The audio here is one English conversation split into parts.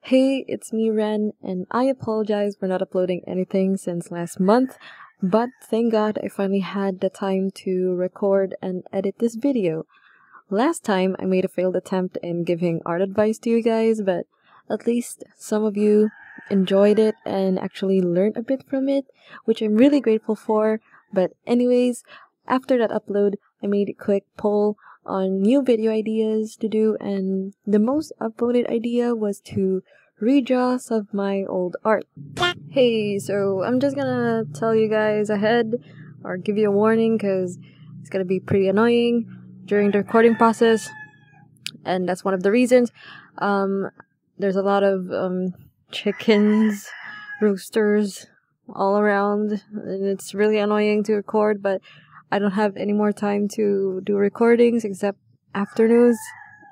Hey, it's me Ren, and I apologize for not uploading anything since last month, but thank God I finally had the time to record and edit this video. Last time I made a failed attempt in giving art advice to you guys, but at least some of you enjoyed it and actually learned a bit from it, which I'm really grateful for. But anyways, after that upload, I made a quick poll on new video ideas to do, and the most upvoted idea was to redraw some of my old art. Hey, so I'm just gonna tell you guys ahead, or give you a warning, because it's gonna be pretty annoying during the recording process, and that's one of the reasons. There's a lot of chickens, roosters all around, and it's really annoying to record, but I don't have any more time to do recordings except afternoons,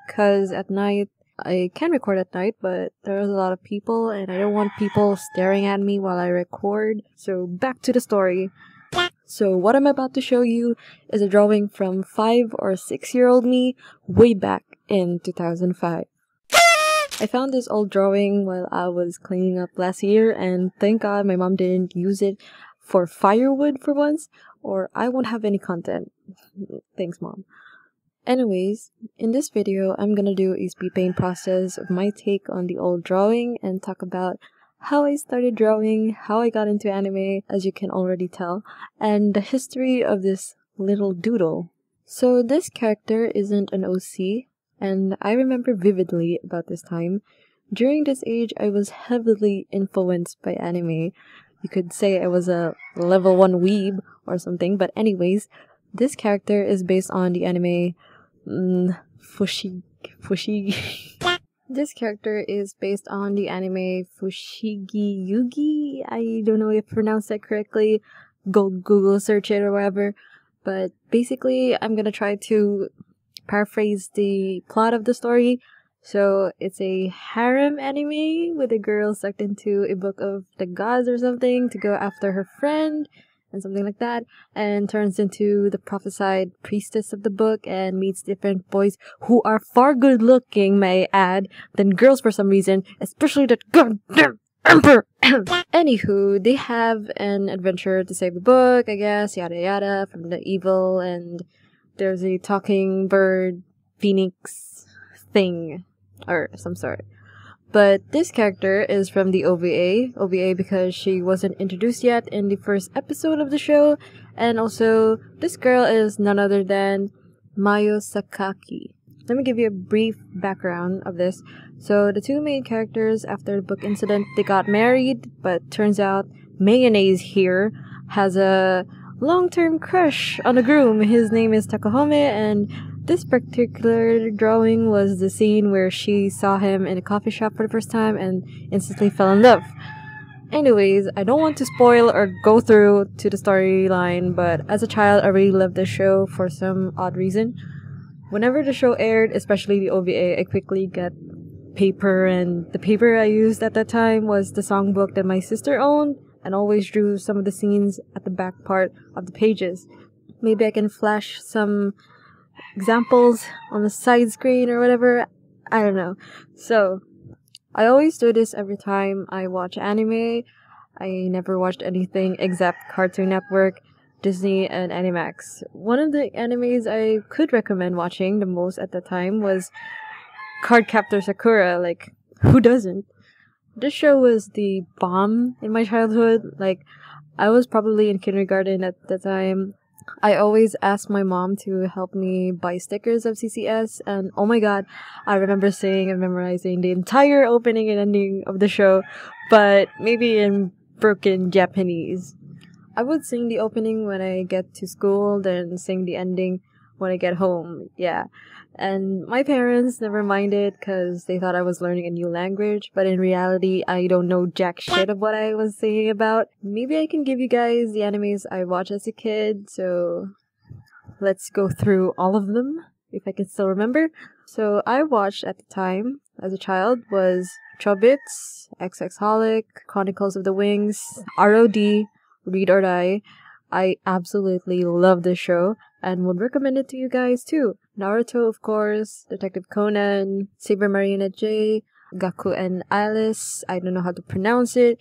because at night I can record at night, but there's a lot of people and I don't want people staring at me while I record. So back to the story. So what I'm about to show you is a drawing from 5 or 6-year-old me way back in 2005. I found this old drawing while I was cleaning up last year, and thank God my mom didn't use it for firewood for once, or I won't have any content. Thanks, Mom. Anyways, in this video, I'm gonna do a speed paint process of my take on the old drawing and talk about how I started drawing, how I got into anime, as you can already tell, and the history of this little doodle. So this character isn't an OC, and I remember vividly about this time. During this age, I was heavily influenced by anime. You could say I was a level 1 weeb or something, but anyways, this character is based on the anime Fushigi. This character is based on the anime Fushigi Yugi. I don't know if I pronounced that correctly. Go Google search it or whatever. But basically, I'm gonna try to paraphrase the plot of the story. So it's a harem anime with a girl sucked into a book of the gods or something to go after her friend and something like that, and turns into the prophesied priestess of the book and meets different boys who are far good looking, may I add, than girls for some reason, especially that goddamn emperor. Anywho, they have an adventure to save the book, I guess, yada yada, from the evil, and there's a talking bird phoenix thing or some sort. But this character is from the OVA because she wasn't introduced yet in the first episode of the show, and also this girl is none other than Mayo Sakaki. Let me give you a brief background of this. So the two main characters, after the book incident, they got married, but turns out Mayonnaise here has a long-term crush on the groom. His name is Takahome, and this particular drawing was the scene where she saw him in a coffee shop for the first time and instantly fell in love. Anyways, I don't want to spoil or go through to the storyline, but as a child I really loved this show for some odd reason. Whenever the show aired, especially the OVA, I quickly got paper, and the paper I used at that time was the songbook that my sister owned, and always drew some of the scenes at the back part of the pages. Maybe I can flash some examples on the side screen or whatever, I don't know. So I always do this every time I watch anime. I never watched anything except Cartoon Network, Disney, and Animax. One of the animes I could recommend watching the most at the time was Cardcaptor Sakura. Like, who doesn't? This show was the bomb in my childhood. Like, I was probably in kindergarten at the time. I always asked my mom to help me buy stickers of CCS, and oh my god, I remember saying and memorizing the entire opening and ending of the show, but maybe in broken Japanese. I would sing the opening when I get to school, then sing the ending when I get home, yeah. And my parents never minded because they thought I was learning a new language, but in reality, I don't know jack shit of what I was singing about. Maybe I can give you guys the animes I watched as a kid, so let's go through all of them, if I can still remember. So I watched at the time, as a child, was Chobits, XXholic, Chronicles of the Wings, R.O.D, Read or Die. I absolutely love this show and would recommend it to you guys too. Naruto, of course, Detective Conan, Saber Marionette J, Gakuen Alice. I don't know how to pronounce it,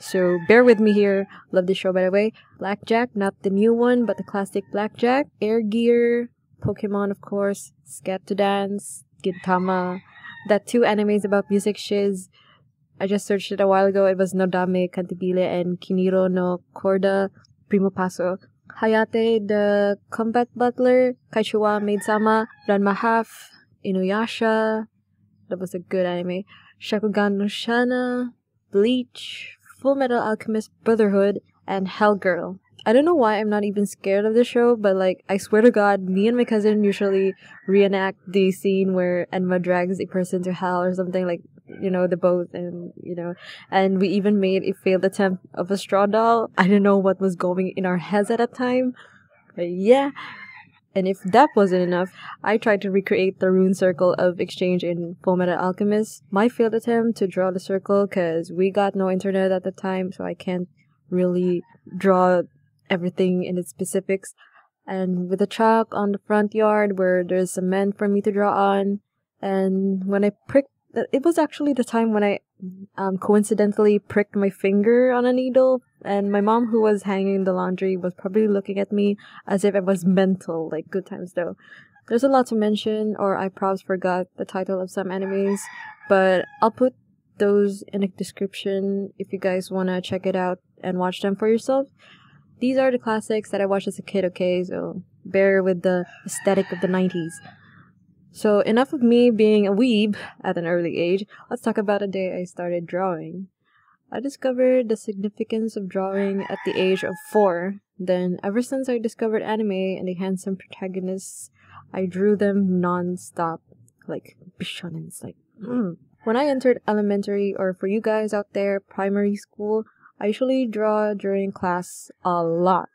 so bear with me here. Love this show, by the way. Blackjack, not the new one, but the classic Blackjack. Air Gear, Pokemon, of course. Sket to Dance, Gintama. That 2 animes about music shiz. I just searched it a while ago. It was Nodame Cantabile and Kiniro no Corda, Primo Passo. Hayate, the combat butler. Kaichou, maid sama. Ranma half. Inuyasha. That was a good anime. Shakugan no Shana. Bleach. Fullmetal Alchemist, Brotherhood, and Hell Girl. I don't know why I'm not even scared of the show, but like, I swear to God, me and my cousin usually reenact the scene where Enma drags a person to hell or something, like, you know, the boat, and, you know, and we even made a failed attempt of a straw doll. I don't know what was going in our heads at that time, but yeah. And if that wasn't enough, I tried to recreate the rune circle of exchange in Fullmetal Alchemist. My failed attempt to draw the circle, because we got no internet at the time, so I can't really draw everything in its specifics. And with a chalk on the front yard where there's cement for me to draw on, and when I pricked, it was actually the time when I coincidentally pricked my finger on a needle, and my mom, who was hanging the laundry, was probably looking at me as if I was mental. Like, good times though. There's a lot to mention, or I probably forgot the title of some animes, but I'll put those in the description if you guys want to check it out and watch them for yourself. These are the classics that I watched as a kid, okay, so bear with the aesthetic of the 90s. So enough of me being a weeb at an early age. Let's talk about a day I started drawing. I discovered the significance of drawing at the age of 4. Then, ever since I discovered anime and the handsome protagonists, I drew them non-stop. Like, bishonens, like, When I entered elementary, or for you guys out there, primary school, I usually draw during class a lot.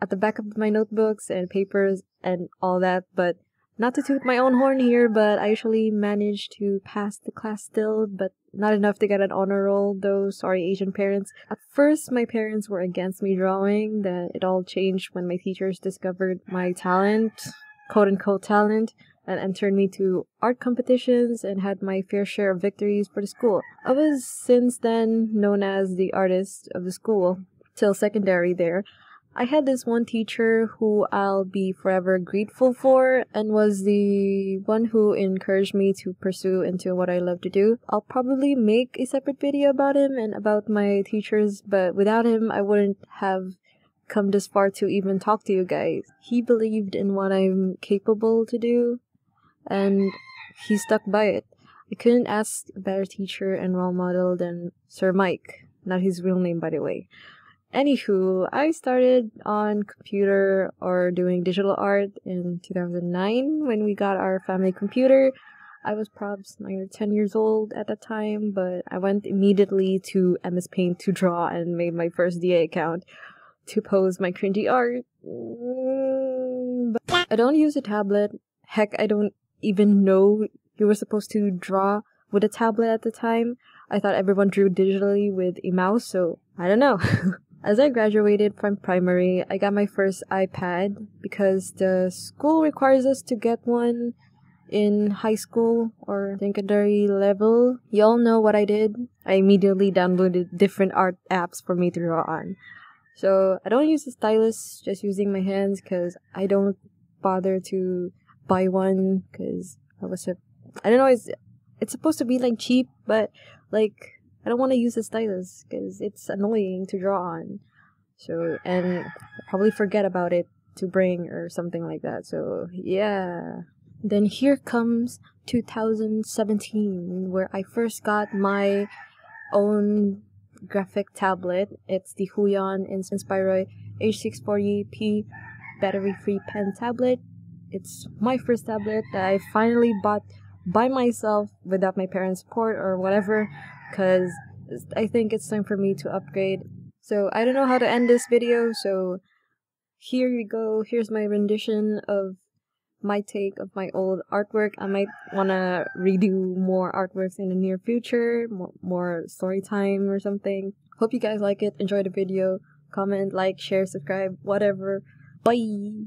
At the back of my notebooks and papers and all that, but not to toot my own horn here, but I usually manage to pass the class still, but not enough to get an honor roll, though. Sorry, Asian parents. At first, my parents were against me drawing. Then it all changed when my teachers discovered my talent, quote-unquote talent, and entered me to art competitions and had my fair share of victories for the school. I was since then known as the artist of the school, till secondary there. I had this one teacher who I'll be forever grateful for, and was the one who encouraged me to pursue into what I love to do. I'll probably make a separate video about him and about my teachers, but without him, I wouldn't have come this far to even talk to you guys. He believed in what I'm capable to do, and he stuck by it. I couldn't ask a better teacher and role model than Sir Mike, not his real name, by the way. Anywho, I started on computer or doing digital art in 2009 when we got our family computer. I was probably 9 or 10 years old at that time, but I went immediately to MS Paint to draw and made my first DA account to pose my cringy art. But I don't use a tablet. Heck, I don't even know you were supposed to draw with a tablet at the time. I thought everyone drew digitally with a mouse, so I don't know. As I graduated from primary, I got my first iPad because the school requires us to get one in high school or secondary level. Y'all know what I did? I immediately downloaded different art apps for me to draw on. So I don't use a stylus, just using my hands, because I don't bother to buy one because I don't know, it's supposed to be like cheap, but like I don't want to use a stylus because it's annoying to draw on. So, and I'll probably forget about it to bring or something like that. So, yeah. Then here comes 2017, where I first got my own graphic tablet. It's the Huion Inspiro H640p battery-free pen tablet. It's my first tablet that I finally bought by myself without my parents' support or whatever, because I think it's time for me to upgrade. So I don't know how to end this video, so here you go. Here's my rendition of my take of my old artwork. I might want to redo more artworks in the near future, more story time or something. Hope you guys like it. Enjoy the video. Comment, like, share, subscribe, whatever. Bye!